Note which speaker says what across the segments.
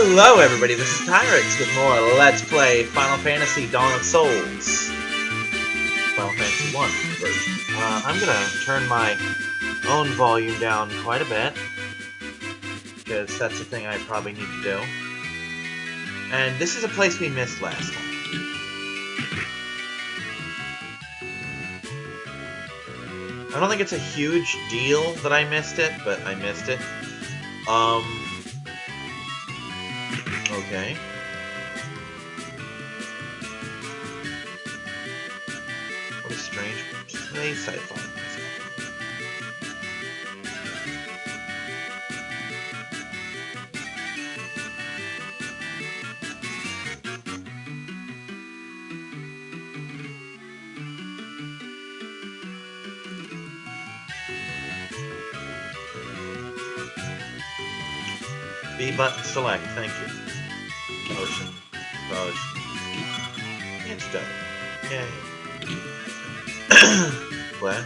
Speaker 1: Hello everybody, this is Tyrix with more Let's Play Final Fantasy Dawn of Souls. Final Fantasy 1 version. I'm gonna turn my own volume down quite a bit, because that's the thing I probably need to do. And this is a place we missed last time. I don't think it's a huge deal that I missed it, but I missed it. Okay. What a strange place I find myself. B button select, thank you. Potion. It's done. Yay. What?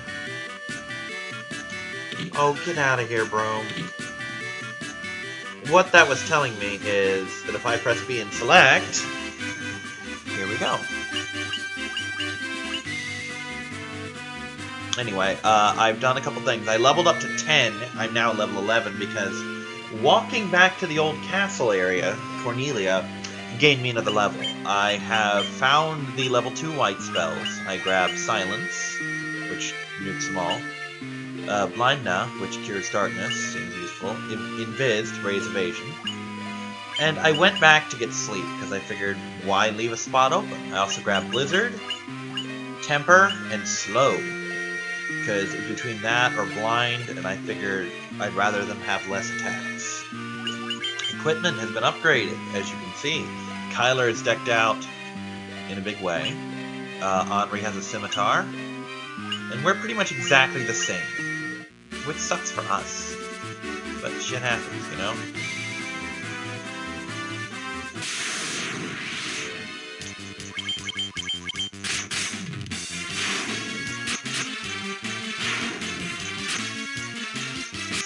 Speaker 1: Oh, get out of here, bro. What that was telling me is that if I press B and select, here we go. Anyway, I've done a couple things. I leveled up to 10. I'm now level 11 because walking back to the old castle area, Cornelia, gained me another level. I have found the level 2 white spells. I grabbed Silence, which nukes them all. Blind Now, which cures darkness, seems useful. Invis, to raise evasion. And I went back to get sleep, because I figured, why leave a spot open? I also grabbed Blizzard, Temper, and Slow. Because between that or Blind, and I figured I'd rather them have less attacks. Equipment has been upgraded, as you can see. Kyler is decked out in a big way. Henri has a scimitar. And we're pretty much exactly the same. Which sucks for us. But shit happens, you know?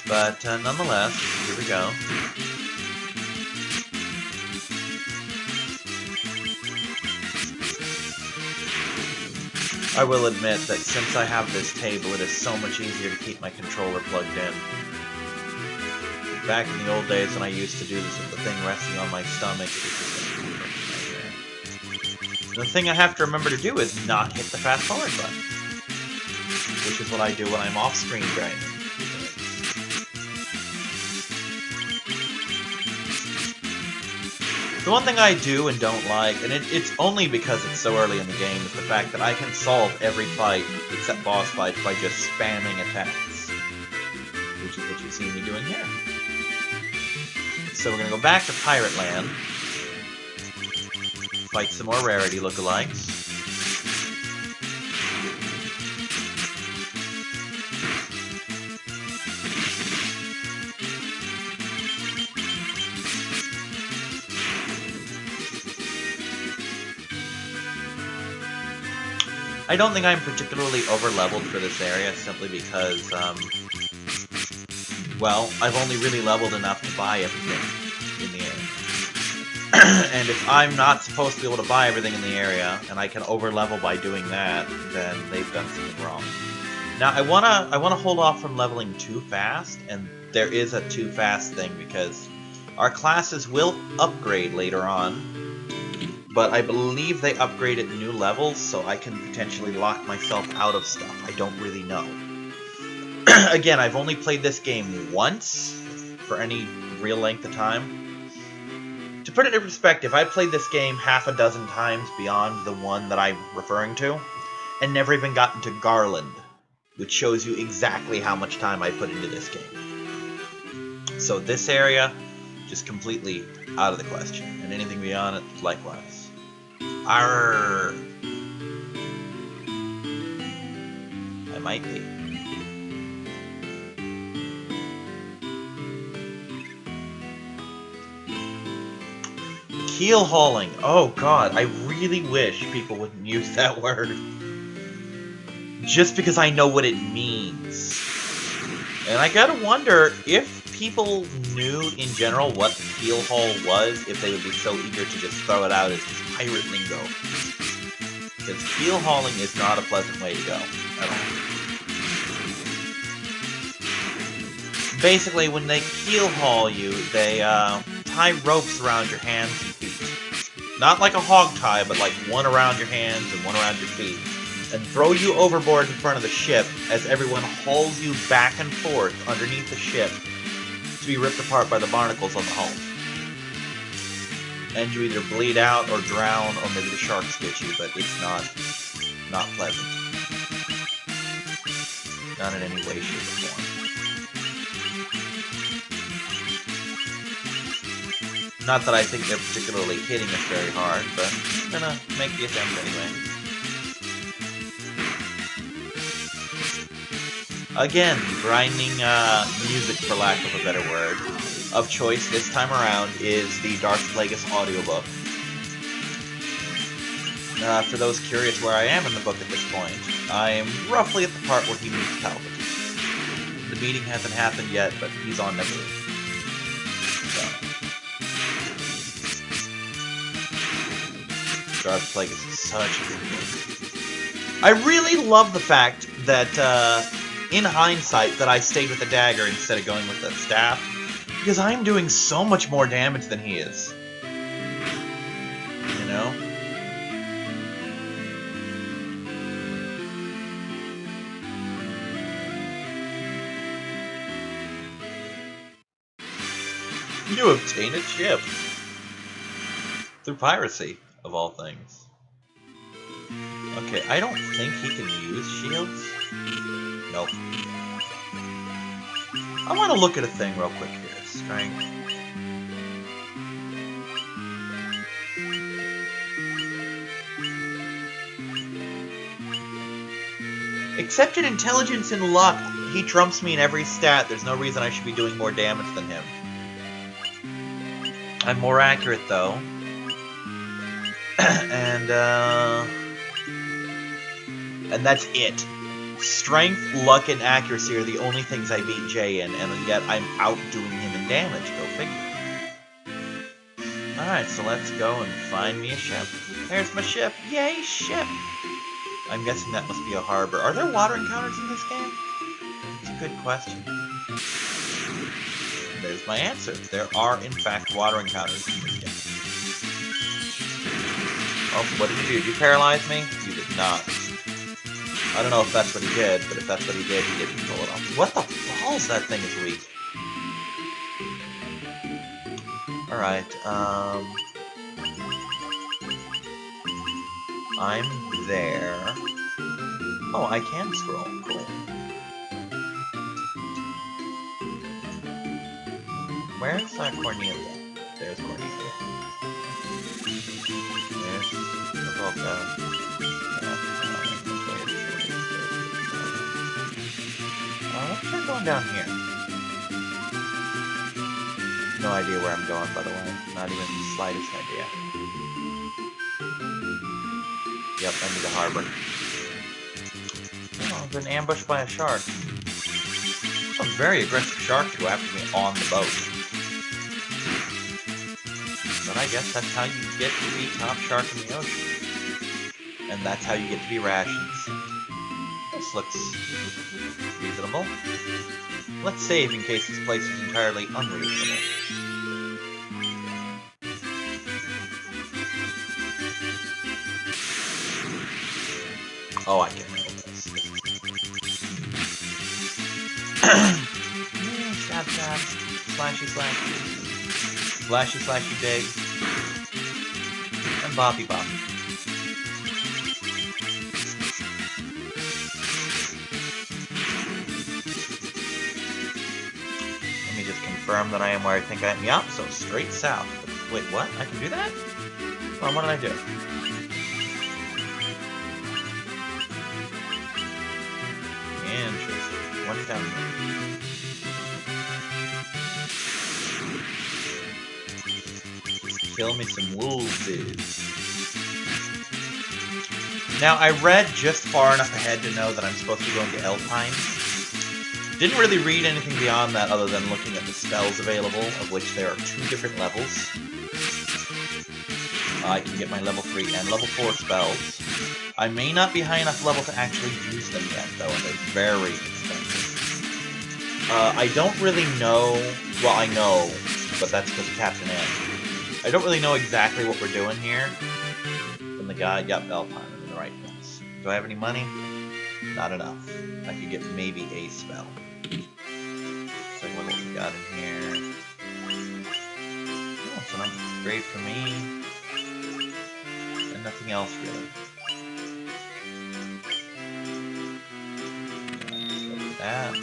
Speaker 1: But nonetheless, here we go. I will admit that since I have this table, it is so much easier to keep my controller plugged in. Back in the old days when I used to do this with the thing resting on my stomach, it was just like a nightmare. The thing I have to remember to do is not hit the fast forward button. Which is what I do when I'm off screen grinding. The one thing I do and don't like, and it's only because it's so early in the game, is the fact that I can solve every fight, except boss fights, by just spamming attacks. Which is what you see me doing here. So we're going to go back to Pirate Land. Fight some more Rarity lookalikes. I don't think I'm particularly over-leveled for this area, simply because, well, I've only really leveled enough to buy everything in the area. And if I'm not supposed to be able to buy everything in the area, and I can over-level by doing that, then they've done something wrong. Now, I wanna hold off from leveling too fast, and there is a too fast thing, because our classes will upgrade later on. But I believe they upgraded new levels, so I can potentially lock myself out of stuff. I don't really know. Again, I've only played this game once, for any real length of time. To put it in perspective, I've played this game half a dozen times beyond the one that I'm referring to, and never even gotten to Garland, which shows you exactly how much time I put into this game. So this area, just completely out of the question, and anything beyond it, likewise. Arrgh. I might be. Keel hauling. Oh god, I really wish people wouldn't use that word. Just because I know what it means. And I gotta wonder if people knew in general what the keel haul was, if they would be so eager to just throw it out as just pirate lingo. Because keel hauling is not a pleasant way to go at all. Basically, when they keel haul you, they tie ropes around your hands and feet. Not like a hog tie, but like one around your hands and one around your feet. And throw you overboard in front of the ship as everyone hauls you back and forth underneath the ship to be ripped apart by the barnacles on the hull. And you either bleed out or drown, or maybe the sharks get you, but it's not pleasant. Not in any way, shape, or form. Not that I think they're particularly hitting us very hard, but I'm gonna make the attempt anyway. Again, grinding music, for lack of a better word, of choice this time around is the Darth Plagueis audiobook. For those curious where I am in the book at this point, I am roughly at the part where he meets Palpatine. The meeting hasn't happened yet, but he's on Naboo. So. Darth Plagueis is such a good book. I really love the fact that, in hindsight, that I stayed with the dagger instead of going with the staff, because I'm doing so much more damage than he is. You know? You obtain a ship. Through piracy, of all things. Okay, I don't think he can use shields. Nope. I want to look at a thing real quick here. Strength. Accepted intelligence and luck. He trumps me in every stat. There's no reason I should be doing more damage than him. I'm more accurate, though. And that's it. Strength, luck, and accuracy are the only things I beat Jay in, and yet I'm outdoing him in damage. Go figure. Alright, so let's go and find me a ship. There's my ship. Yay, ship! I'm guessing that must be a harbor. Are there water encounters in this game? It's a good question. There's my answer. There are, in fact, water encounters in this game. Oh, what did you do? Did you paralyze me? You did not. I don't know if that's what he did, but if that's what he did pull it off. What the balls that thing is weak. Alright, I'm there. Oh, I can scroll. Cool. Where's Cornelia? There's Cornelia. There's Roboca. Let's try going down here. No idea where I'm going, by the way. Not even the slightest idea. Yep, I need a harbor. Oh, I've been ambushed by a shark. Some very aggressive shark to go after me on the boat. But I guess that's how you get to be top shark in the ocean. And that's how you get to be rations. This looks reasonable. Let's save in case this place is entirely unreasonable. Oh, I can handle this. Stab, stab. Slashy, slashy. Slashy, slashy, big. And boppy, boppy. Confirm that I am where I think I am. Yup, so straight south. Wait, what? I can do that? Well, what did I do? Interesting. What's down here? Just kill me some wolves. Now, I read just far enough ahead to know that I'm supposed to be going to Elfheim. Didn't really read anything beyond that other than looking at the spells available, of which there are 2 different levels. I can get my level 3 and level 4 spells. I may not be high enough level to actually use them yet, though, and they're very expensive. I don't really know... Well, I know, but that's because of Captain N. I don't really know exactly what we're doing here. From the guy, yep, Alpine, I'm in the right place. Do I have any money? Not enough. I could get maybe a spell. Let's take a look what we got in here. Oh, so an upgrade for me. And nothing else, really. Let's go with that.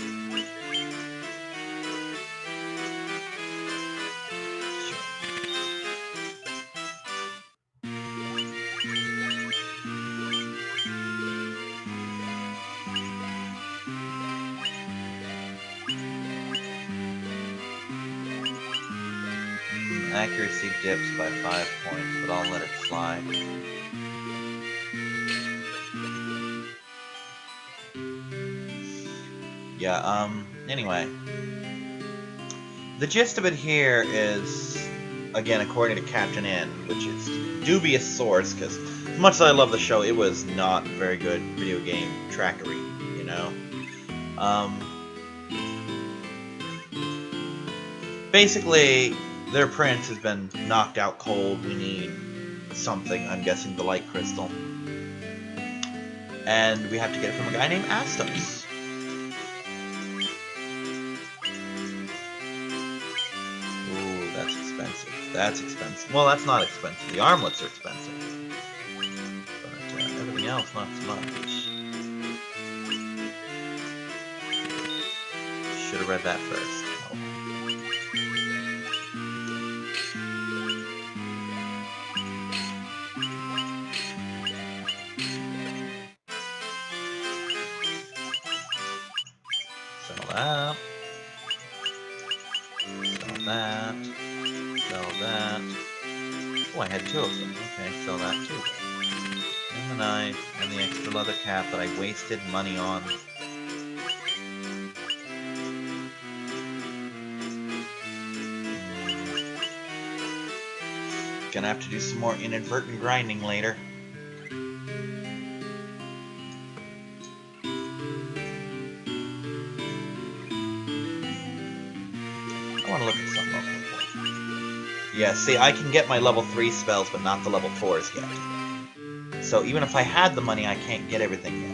Speaker 1: Accuracy dips by 5 points, but I'll let it slide. Yeah, anyway. The gist of it here is, again, according to Captain N, which is dubious source, because as much as I love the show, it was not very good video game trackery, you know? Basically, their prince has been knocked out cold. We need something, I'm guessing the light crystal. And we have to get it from a guy named Astos. Ooh, that's expensive. That's expensive. Well, that's not expensive. The armlets are expensive. But everything else, not so much. Should have read that first. Oh. Sell that. Sell that. Sell that. Oh, I had 2 of them. Okay, sell that too. And the knife, and the extra leather cap that I wasted money on. Gonna have to do some more inadvertent grinding later. I want to look at something else. Yeah, see, I can get my level 3 spells, but not the level 4s yet. So even if I had the money, I can't get everything yet.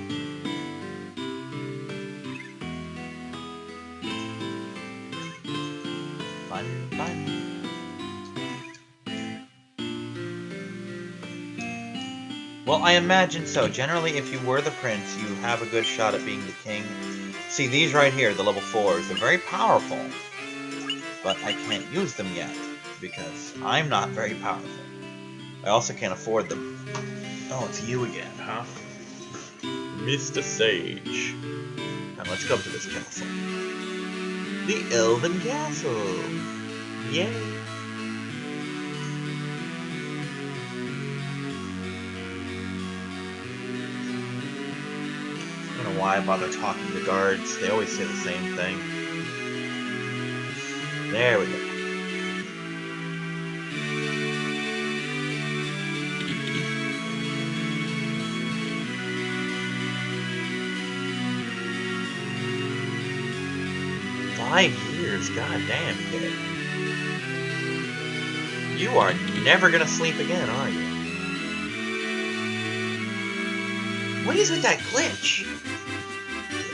Speaker 1: Fun, fun. Well, I imagine so. Generally, if you were the prince, you have a good shot at being the king. See, these right here, the level 4s, they're very powerful. But I can't use them yet, because I'm not very powerful. I also can't afford them. Oh, it's you again, huh? Mr. Sage. Now let's go up to this castle. The Elven Castle! Yay! I don't know why I bother talking to guards. They always say the same thing. There we go. "5 years, goddamn, kid. You are never gonna sleep again, are you? What is with that glitch?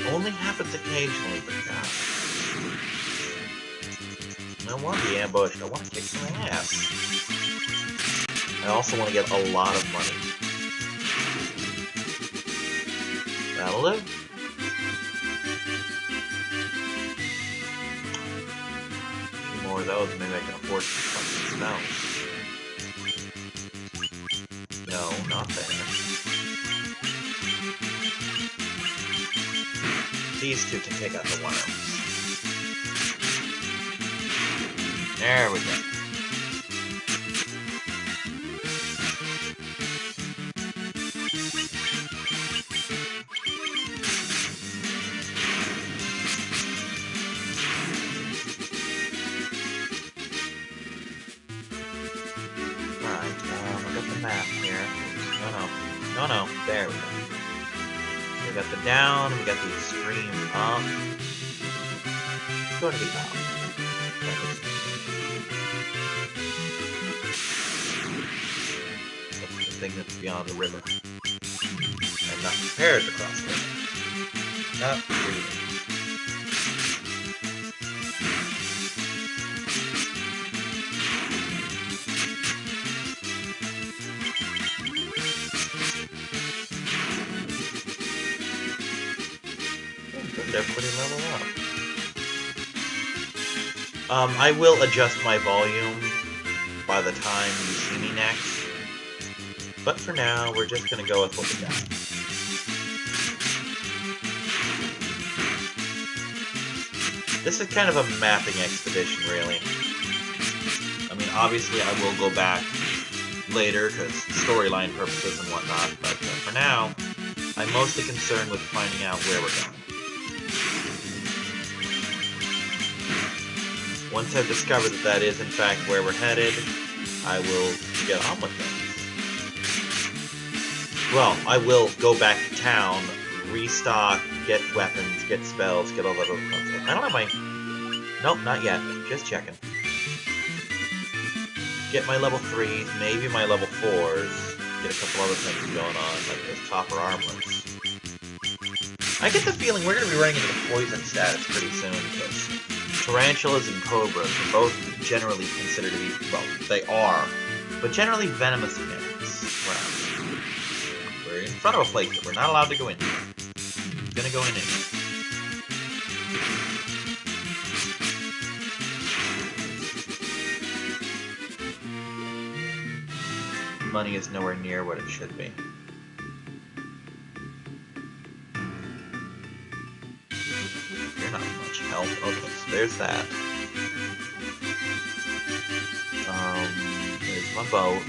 Speaker 1: It only happens occasionally, but God. I don't want to be ambushed. I want to kick some ass. I also want to get a lot of money. That'll do. More of those, maybe I can afford some spells. No, not there. These 2 can take out the worms. There we go. Alright, I got the map here. No, there we go. We got the down, we got the extreme up. Let's go to the up. That's the thing that's beyond the river. I'm not prepared to cross the river. Not really. Everybody level up. I will adjust my volume by the time you see me next. But for now, we're just gonna go with what we got. This is kind of a mapping expedition, really. I mean, obviously I will go back later, because storyline purposes and whatnot, but for now, I'm mostly concerned with finding out where we're going. Once I've discovered that that is in fact where we're headed, I will get on with things. Well, I will go back to town, restock, get weapons, get spells, get all that other fun stuff. I don't have my... Nope, not yet. Just checking. Get my level 3s, maybe my level 4s. Get a couple other things going on, like those copper armlets. I get the feeling we're going to be running into the poison status pretty soon, because tarantulas and cobras are both generally considered to be, well, they are, but generally venomous enemies. We're in front of a place that we're not allowed to go into. We're gonna go in anyway. Money is nowhere near what it should be. You're not much help. Okay, so there's that. There's my boat.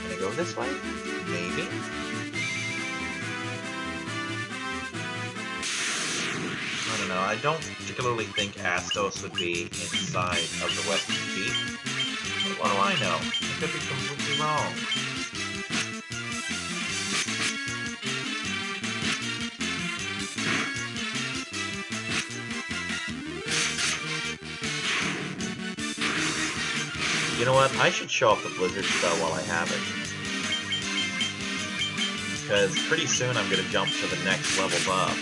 Speaker 1: Can I go this way? Maybe? I don't know. I don't particularly think Astos would be inside of the Western Keep. But what do I know? I could be completely wrong. You know what? I should show off the Blizzard spell while I have it. Because pretty soon I'm going to jump to the next level up. So.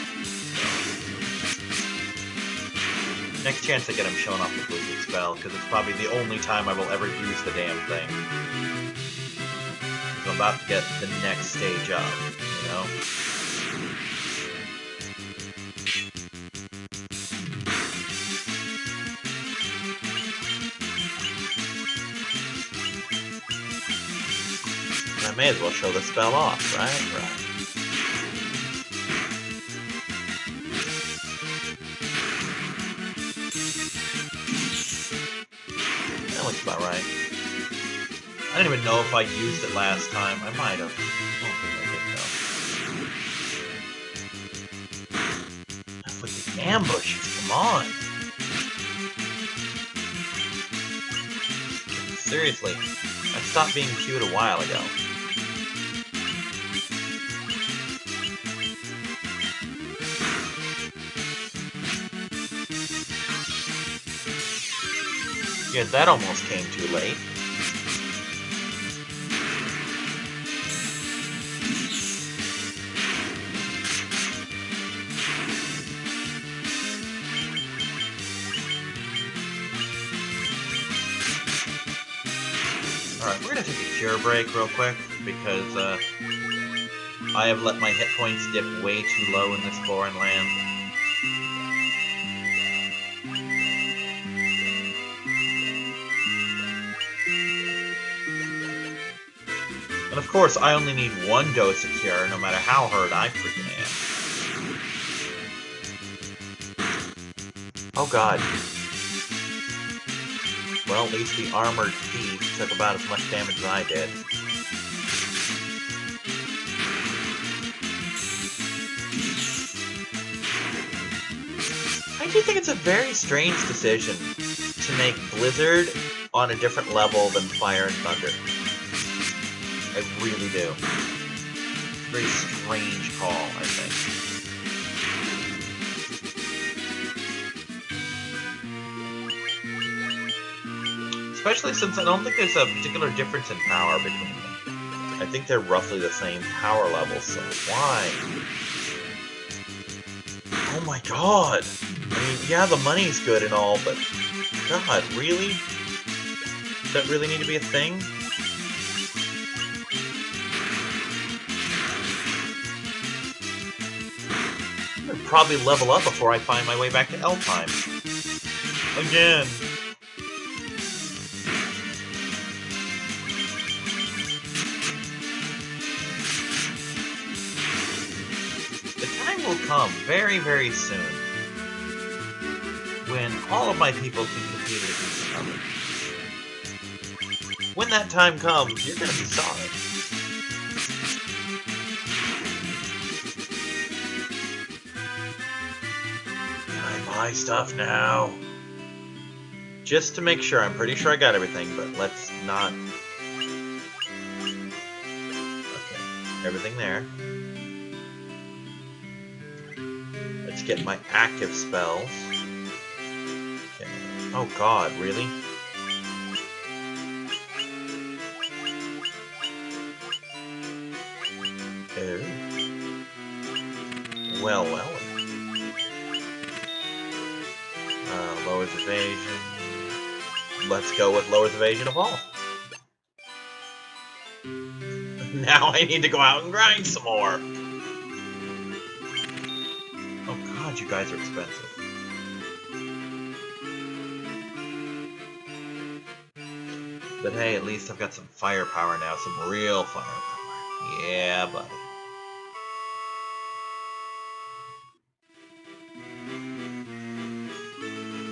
Speaker 1: Next chance I get, I'm showing off the Blizzard spell, because it's probably the only time I will ever use the damn thing. Because I'm about to get the next stage up, you know? I may as well show the spell off, right? Right. That looks about right. I didn't even know if I used it last time. I might have. I don't think I did, though. With the ambushes, come on! Seriously, I stopped being cute a while ago. Yeah, that almost came too late. Alright, we're gonna take a cure break real quick, because I have let my hit points dip way too low in this foreign land. And of course, I only need one dose of cure, no matter how hurt I freaking am. Oh god. Well, at least the armored thief took about as much damage as I did. I do think it's a very strange decision to make Blizzard on a different level than Fire and Thunder. I really do. It's a very strange call, I think. Especially since I don't think there's a particular difference in power between them. I think they're roughly the same power level, so why? Oh my god! I mean, yeah, the money's good and all, but god, really? Does that really need to be a thing? I'm gonna probably level up before I find my way back to Elfheim. Again! Will come very, very soon when all of my people can compete against each other. When that time comes, you're gonna be sorry. Can I buy stuff now? Just to make sure, I'm pretty sure I got everything, but let's not... Okay, everything there. Let's get my active spells. Okay. Oh god, really? Oh. Well, well. Lowers evasion. Let's go with lowers evasion of all. Now I need to go out and grind some more. Oh god, you guys are expensive. But hey, at least I've got some firepower now, some real firepower. Yeah, buddy.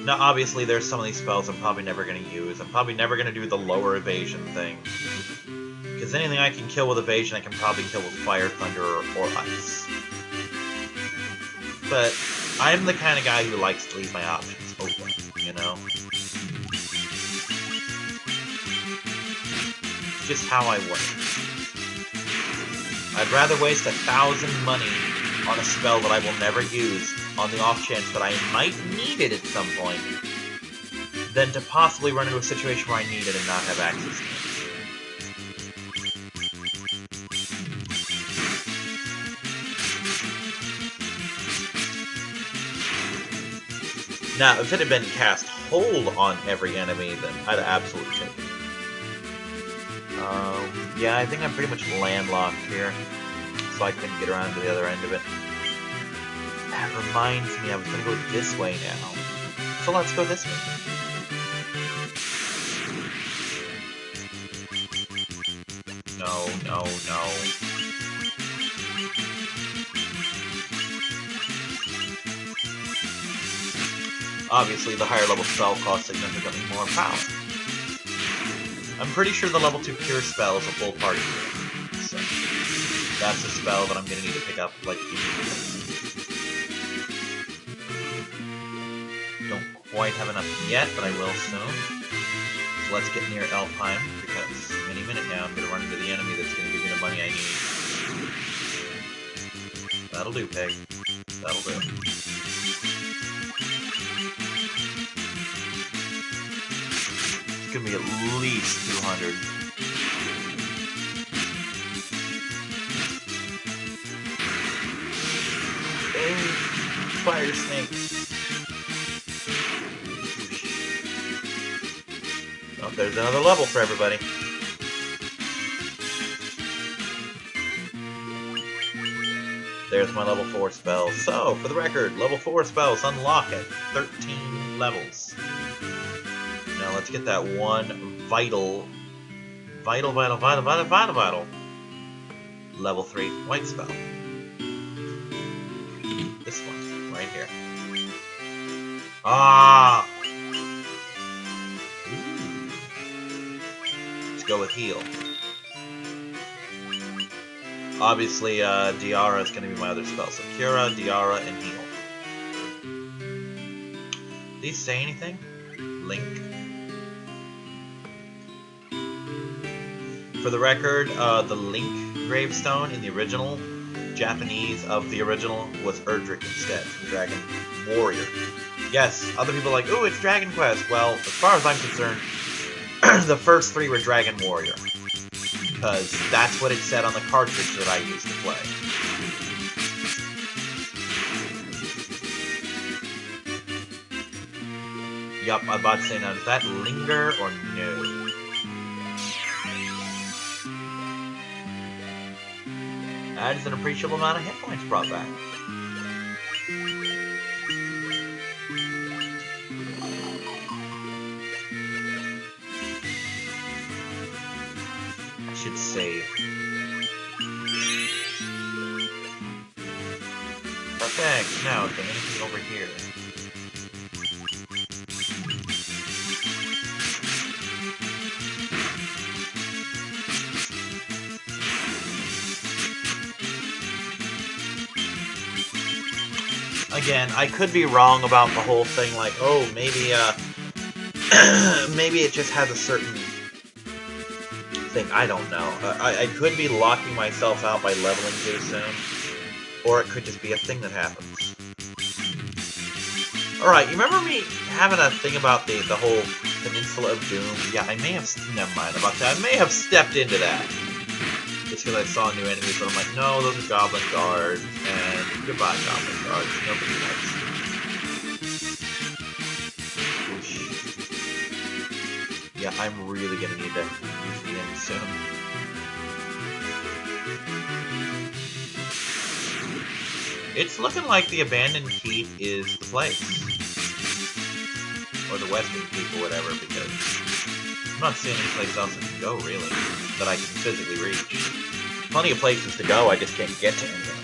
Speaker 1: Now, obviously, there's some of these spells I'm probably never going to use. I'm probably never going to do the lower evasion thing. Because anything I can kill with evasion, I can probably kill with fire, thunder, or ice. But I'm the kind of guy who likes to leave my options open, you know? Just how I work. I'd rather waste 1,000 money on a spell that I will never use on the off chance that I might need it at some point than to possibly run into a situation where I need it and not have access to it. Now, if it had been cast hold on every enemy, then I'd absolutely take it. Yeah, I think I'm pretty much landlocked here, so I couldn't get around to the other end of it. That reminds me, I was going to go this way now. So let's go this way. No, no, no. Obviously, the higher level spell costs significantly more power. I'm pretty sure the level 2 Cure spell is a full party cure, so that's a spell that I'm going to need to pick up, like, immediately. Don't quite have enough yet, but I will soon. So let's get near Elfheim, because any minute now I'm going to run into the enemy that's going to give me the money I need. That'll do, pig. That'll do. It's going to be at least 200. Hey, fire snake. Oh, there's another level for everybody. There's my level 4 spell. So, for the record, level 4 spells unlock at 13 levels. Now let's get that one vital level 3 white spell. This one, right here. Ah! Ooh. Let's go with heal. Obviously, Diara is going to be my other spell. So Cura, Diara, and heal. these say anything? Link. For the record, the Link gravestone in the original Japanese of the original was Erdrick instead, Dragon Warrior. Yes, other people are like, ooh, it's Dragon Quest. Well, as far as I'm concerned, the first 3 were Dragon Warrior. Because that's what it said on the cartridge that I used to play. Yup, I'm about to say now, does that linger or no? That is an appreciable amount of hit points brought back. I should save. Perfect. Now, is there anything over here? Again, I could be wrong about the whole thing, like, oh, maybe, maybe it just has a certain thing, I don't know. I could be locking myself out by leveling too soon, or it could just be a thing that happens. Alright, you remember me having a thing about the whole Peninsula of Doom? Yeah, I may have, never mind about that, I may have stepped into that. Just because I saw new enemies, but I'm like, no, those are Goblin Guards, and goodbye, Goblin Guards. Nobody likes them. Yeah, I'm really gonna need to use the end soon. It's looking like the Abandoned Keep is the place. Or the Western Keep or whatever, because I'm not seeing any place else I can go, really, that I can physically reach. Plenty of places to go, I just can't get to any of them.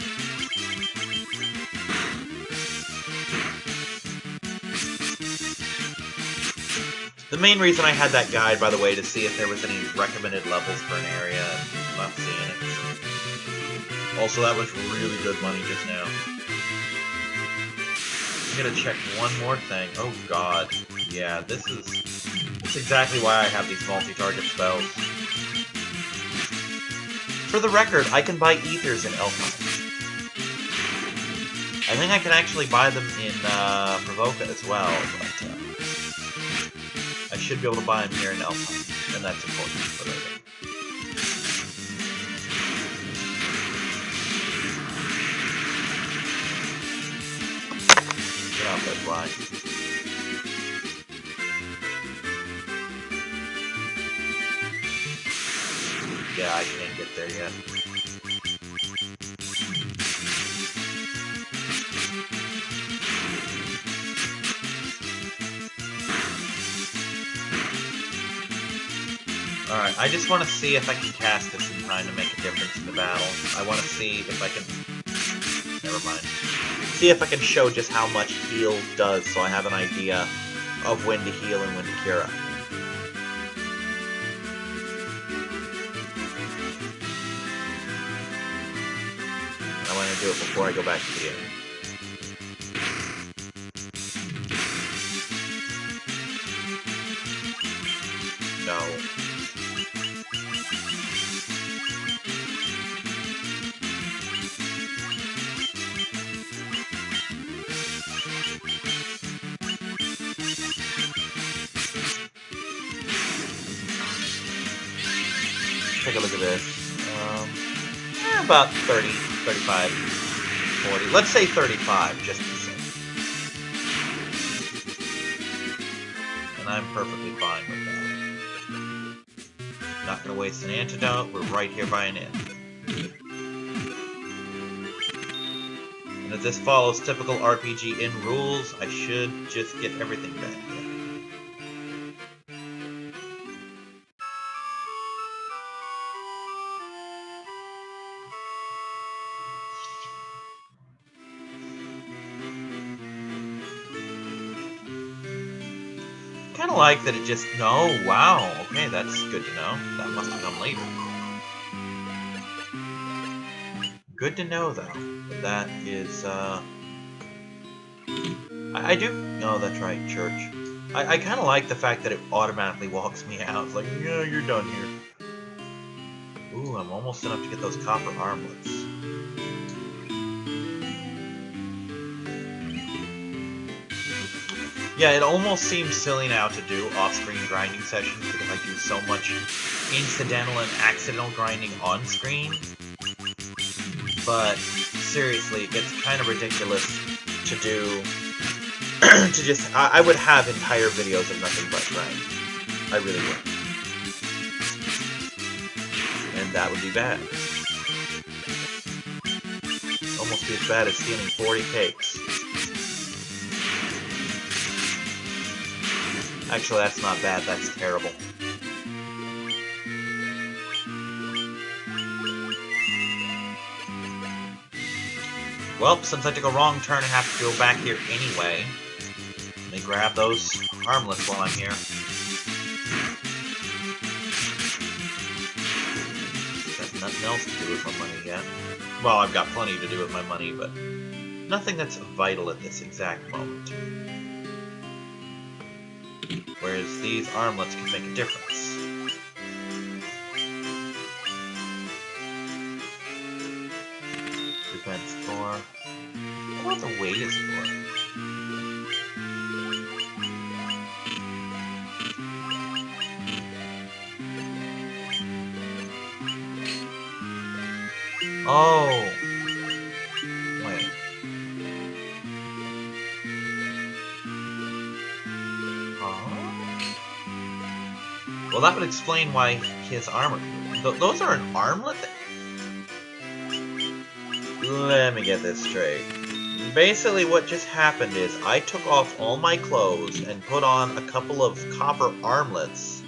Speaker 1: The main reason I had that guide, by the way, to see if there was any recommended levels for an area, and I'm not seeing it. Also, that was really good money just now. I'm gonna check one more thing. Oh god. Yeah, this is exactly why I have these multi-target spells. For the record, I can buy ethers in Elfheim. I think I can actually buy them in Provoca as well, but I should be able to buy them here in Elfheim, and that's important for the game. Get out there, fly. Yeah, I can't get there yet. Alright, I just want to see if I can cast this in time to make a difference in the battle. I want to see if I can... Never mind. See if I can show just how much heal does, so I have an idea of when to heal and when to cure. I want to do it before I go back to the end. No. Take a look at this. About 30, 35, 40. Let's say 35, just to say. And I'm perfectly fine with that. Not gonna waste an antidote. We're right here by an inn. And if this follows typical RPG inn rules, I should just get everything back here. I kind of like that it just... No, wow. Okay, that's good to know. That must have come later. Good to know, though. That is, I do... Oh, that's right, church. I kind of like the fact that it automatically walks me out. It's like, yeah, you're done here. Ooh, I'm almost enough to get those copper armlets. Yeah, it almost seems silly now to do off-screen grinding sessions because I do so much incidental and accidental grinding on-screen. But seriously, it gets kind of ridiculous to do... to just... I would have entire videos of nothing but grind. I really would. And that would be bad. Almost be as bad as stealing 40 cakes. Actually, that's not bad, that's terrible. Well, since I took a wrong turn and have to go back here anyway, let me grab those armlets while I'm here. Got nothing else to do with my money yet. Well, I've got plenty to do with my money, but nothing that's vital at this exact moment. Whereas these armlets can make a difference. Defense 4. What the weight is for? Oh! Wait. Well, that would explain why his armor... Those are an armlet? Let me get this straight. Basically, what just happened is I took off all my clothes and put on a couple of copper armlets.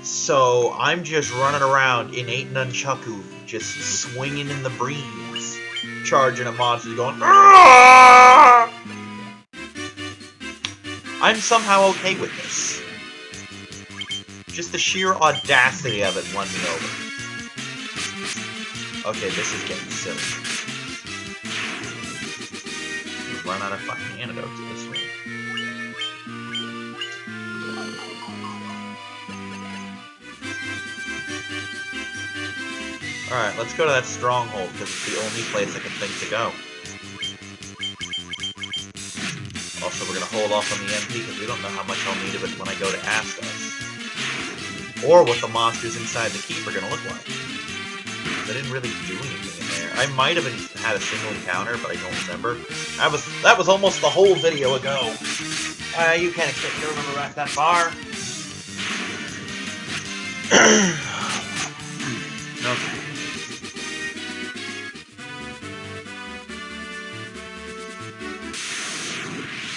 Speaker 1: So I'm just running around in 8 nunchaku, just swinging in the breeze, charging at monsters going, "Aah!" I'm somehow okay with this. Just the sheer audacity of it won me over. Okay, this is getting silly. We've run out of fucking antidotes this way. Alright, let's go to that stronghold, because it's the only place I can think to go. Also, we're going to hold off on the MP, because we don't know how much I'll need of it when I go to Astos. Or what the monsters inside the keep are going to look like. I didn't really do anything in there. I might have had a single encounter, but I don't remember. That was almost the whole video ago. You can't expect me to remember back that far. Okay.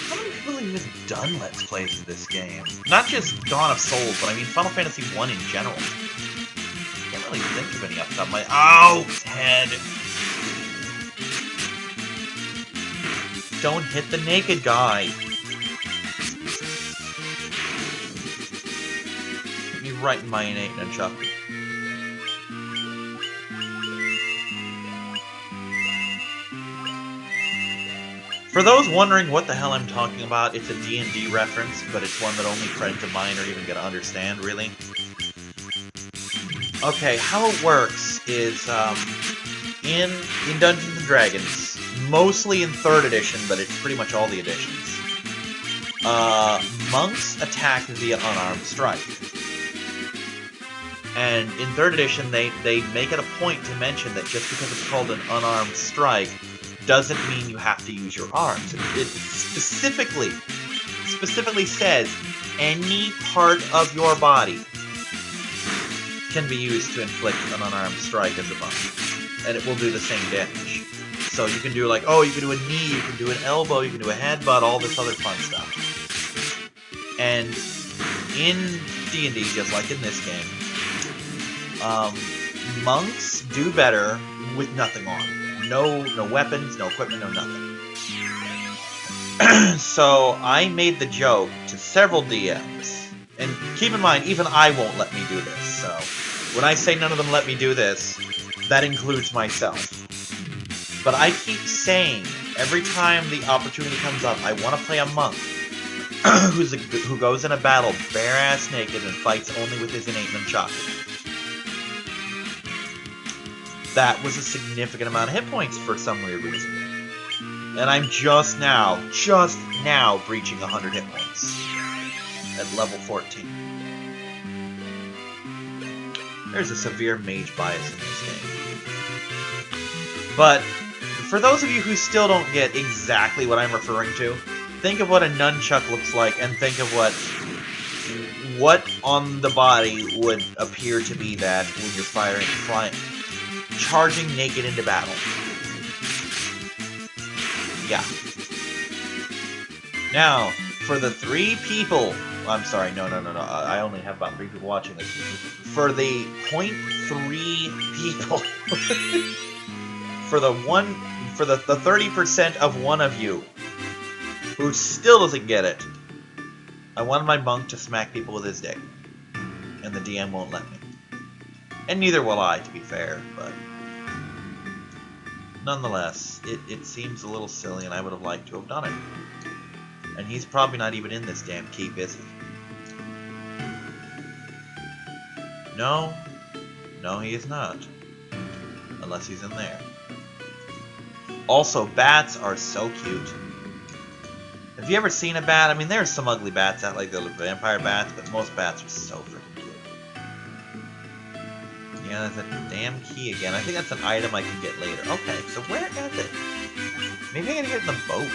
Speaker 1: How many people have even done Let's Plays of this game? Not just Dawn of Souls, but I mean Final Fantasy 1 in general. I can't really think of any off the top of my... Ow! Head! Don't hit the naked guy! Hit me right in my innate nunchaku. For those wondering what the hell I'm talking about, it's a D&D reference, but it's one that only friends of mine are even gonna understand, really. Okay, how it works is, in Dungeons & Dragons, mostly in 3rd edition, but it's pretty much all the editions, monks attack via unarmed strike. And in 3rd edition, they make it a point to mention that just because it's called an unarmed strike, doesn't mean you have to use your arms. It specifically says any part of your body can be used to inflict an unarmed strike as a monk, and it will do the same damage. So you can do like, oh, you can do a knee, you can do an elbow, you can do a headbutt, all this other fun stuff. And in D&D, just like in this game, monks do better with nothing on. No weapons, no equipment, no nothing. So I made the joke to several DMs, and keep in mind, even I won't let me do this, so when I say none of them let me do this, that includes myself. But I keep saying Every time the opportunity comes up, I want to play a monk who goes in a battle bare-ass naked and fights only with his innate nunchaku. That was a significant amount of hit points for some weird reason. And I'm just now breaching 100 hit points at level 14. There's a severe mage bias in this game. But for those of you who still don't get exactly what I'm referring to, think of what a nunchuck looks like and think of what on the body would appear to be that when you're charging naked into battle. Yeah. Now, for the 3 people... I'm sorry, no. I only have about 3 people watching this. For the 0.3 people... for the 30% of one of you who still doesn't get it, I wanted my monk to smack people with his dick. And the DM won't let me. And neither will I, to be fair, but... Nonetheless, it seems a little silly, and I would have liked to have done it. And he's probably not even in this damn keep, is he? No, he is not. Unless he's in there. Also, bats are so cute. Have you ever seen a bat? I mean, there's some ugly bats out, like the vampire bats, but most bats are so freaking cute. Yeah, that's a damn key again. I think that's an item I can get later. Okay, so where is it? Maybe I gotta get in the boat.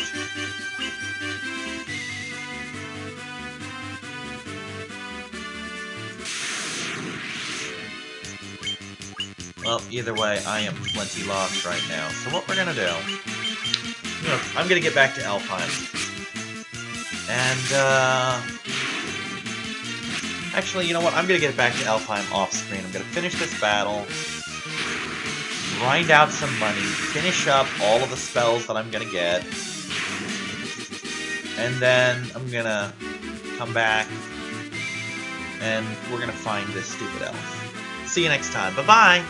Speaker 1: Well, either way, I am plenty lost right now. So what we're gonna do... I'm gonna get back to Alpine. And, actually, you know what? I'm gonna get back to Alpine off-screen. I'm gonna finish this battle, grind out some money, finish up all of the spells that I'm gonna get, and then I'm gonna come back, and we're gonna find this stupid elf. See you next time. Bye-bye!